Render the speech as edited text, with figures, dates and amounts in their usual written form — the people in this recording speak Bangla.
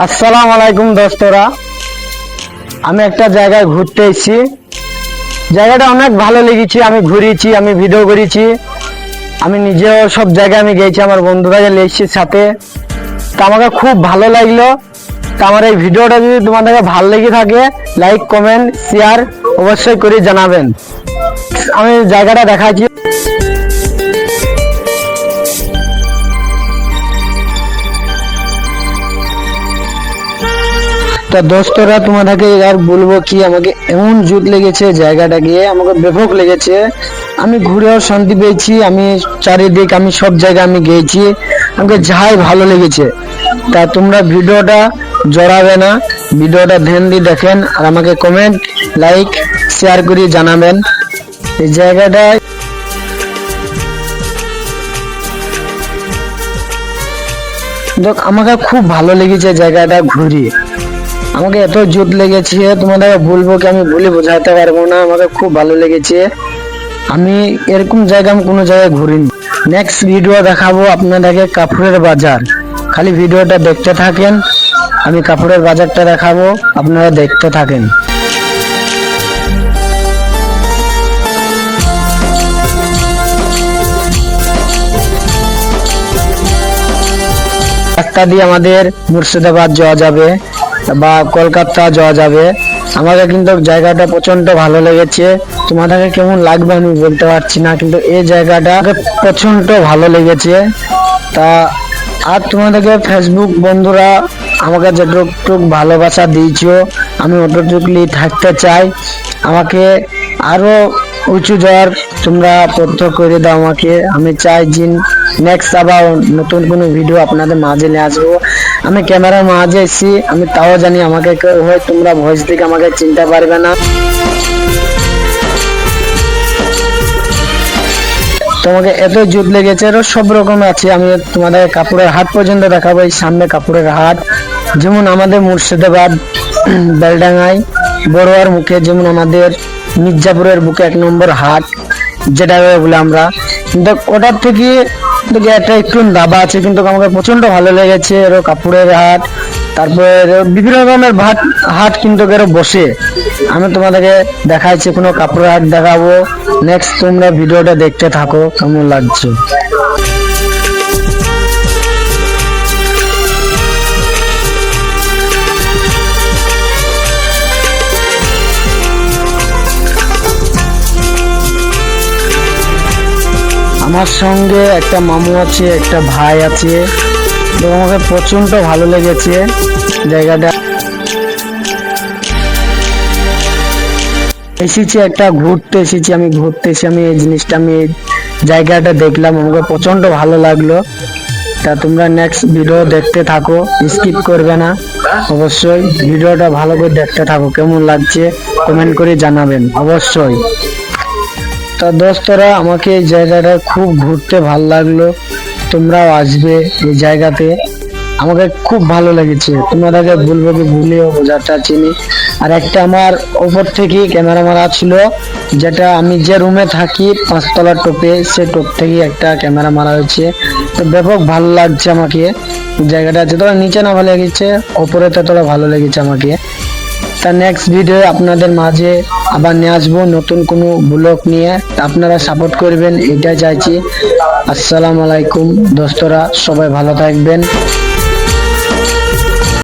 আসসালামু আলাইকুম দোস্তরা, আমি একটা জায়গায় ঘুরতে এসেছি। জায়গাটা অনেক ভালো লেগেছে। আমি ঘুরেছি, আমি ভিডিও করেছি, আমি নিজেও সব জায়গায় আমি গেছি, আমার বন্ধুরা লেগেছি সাথে। তা আমাকে খুব ভালো লাগলো। তা আমার এই ভিডিওটা যদি তোমাদেরকে ভালো লেগে থাকে, লাইক কমেন্ট শেয়ার অবশ্যই করে জানাবেন। আমি জায়গাটা দেখাচ্ছি। তা দোস্তরা, তোমাদেরকে আর বলবো কি, আমাকে এমন জুত লেগেছে জায়গাটা গিয়ে, আমাকে ব্যাপক লেগেছে। আমি ঘুরেও শান্তি পেয়েছি, আমি চারিদিক আমি সব জায়গায় আমি গিয়েছি, আমাকে যাই ভালো লেগেছে। তা তোমরা ভিডিওটা জড়াবে না, ভিডিওটা ধ্যান দিয়ে দেখেন আর আমাকে কমেন্ট লাইক শেয়ার করে জানাবেন এই জায়গাটা। দেখ, আমাকে খুব ভালো লেগেছে জায়গাটা ঘুরি, আমাকে এত জোর লেগেছে তোমাদের বলবো কি, আমি বলে বোঝাতে পারবো না। আমাকে খুব ভালো লেগেছে। আমি এরকম জায়গা আমি কোনো জায়গায় ঘুরিনি। নেক্সট ভিডিও দেখাবো আপনাদেরকে কাপড়ের বাজার, খালি ভিডিওটা দেখতে থাকেন। আমি কাপড়ের বাজারটা দেখাবো, আপনারা দেখতে থাকেন। রাস্তা দিয়ে আমাদের মুর্শিদাবাদ যাওয়া যাবে বা কলকাতা যাওয়া যাবে। আমাকে কিন্তু জায়গাটা প্রচন্ড ভালো লেগেছে। তোমাদেরকে কেমন লাগবে আমি বলতে পারছি না, কিন্তু এই জায়গাটা প্রচন্ড ভালো লেগেছে। তা আর তোমাদেরকে ফেসবুক বন্ধুরা আমাকে যেটুকু ভালোবাসা দিয়েছো, আমি অতটুকুই থাকতে চাই। আমাকে আরো উঁচু যাওয়ার তোমরা পথ করে দাও আমাকে। আমি চাই যে নেক্সট আবার নতুন কোনো ভিডিও আপনাদের মাঝে নিয়ে আসবো। আমি ক্যামেরার মাঝে এসেছি, আমি তাও জানি আমাকে হয় তোমরা ভয়েস থেকে আমাকে চিনতে পারবে না। তোমাকে এত জুত লেগেছে, আরো সব রকম আছে। আমি তোমাদের কাপড়ের হাট পর্যন্ত দেখাবো। এই সামনে কাপড়ের হাট, যেমন আমাদের মুর্শিদাবাদ বেলডাঙ্গায় বড়োয়ার মুখে, যেমন আমাদের মির্জাপুরের বুকে 1 নম্বর হাট যেটা বলে আমরা। কিন্তু ওটার থেকে একটা একটু দাবা আছে, কিন্তু আমাকে প্রচন্ড ভালো লেগেছে। এরও কাপড়ের হাট, তারপরে বিভিন্ন রকমের হাট কিন্তু এরও বসে। আমি তোমাদেরকে দেখাচ্ছি, কোনো কাপড়ের হাট দেখাবো। নেক্সট তোমরা ভিডিওটা দেখতে থাকো, কেমন লাগছে। আমার সঙ্গে একটা মামু আছে, একটা ভাই আছে। তো আমাকে প্রচন্ড ভালো লেগেছে জায়গাটা। এসেছি একটা ঘুরতে এসেছি, আমি ঘুরতে এসে আমি এই জিনিসটা আমি জায়গাটা দেখলাম, আমাকে প্রচন্ড ভালো লাগলো। তা তোমরা নেক্সট ভিডিও দেখতে থাকো, স্কিপ করবে না। অবশ্যই ভিডিওটা ভালো করে দেখতে থাকো, কেমন লাগছে কমেন্ট করে জানাবেন অবশ্যই। তা দোস্তরা, আমাকে এই জায়গাটা খুব ঘুরতে ভালো লাগলো। তোমরাও আসবে এই জায়গাতে, আমাকে খুব ভালো লেগেছে। তোমাদেরকে বলবো কি, ভুলেও বোঝাতে চিনি। আর একটা আমার ওপর থেকে ক্যামেরা মারা ছিল, যেটা আমি যে রুমে থাকি 5 তলার টোপে, সে টোপ থেকে একটা ক্যামেরা মারা হয়েছে। তো ব্যাপক ভালো লাগছে আমাকে জায়গাটা। যতটা নিচে না ভালো লেগেছে, ওপরে ততটা ভালো লেগেছে আমাকে। তা নেক্সট ভিডিও আপনাদের মাঝে আবার নিয়ে আসবো নতুন কোনো ব্লগ নিয়ে। আপনারা সাপোর্ট করবেন, এটা চাইছি। আসসালামু আলাইকুম দোস্তরা, সবাই ভালো থাকবেন।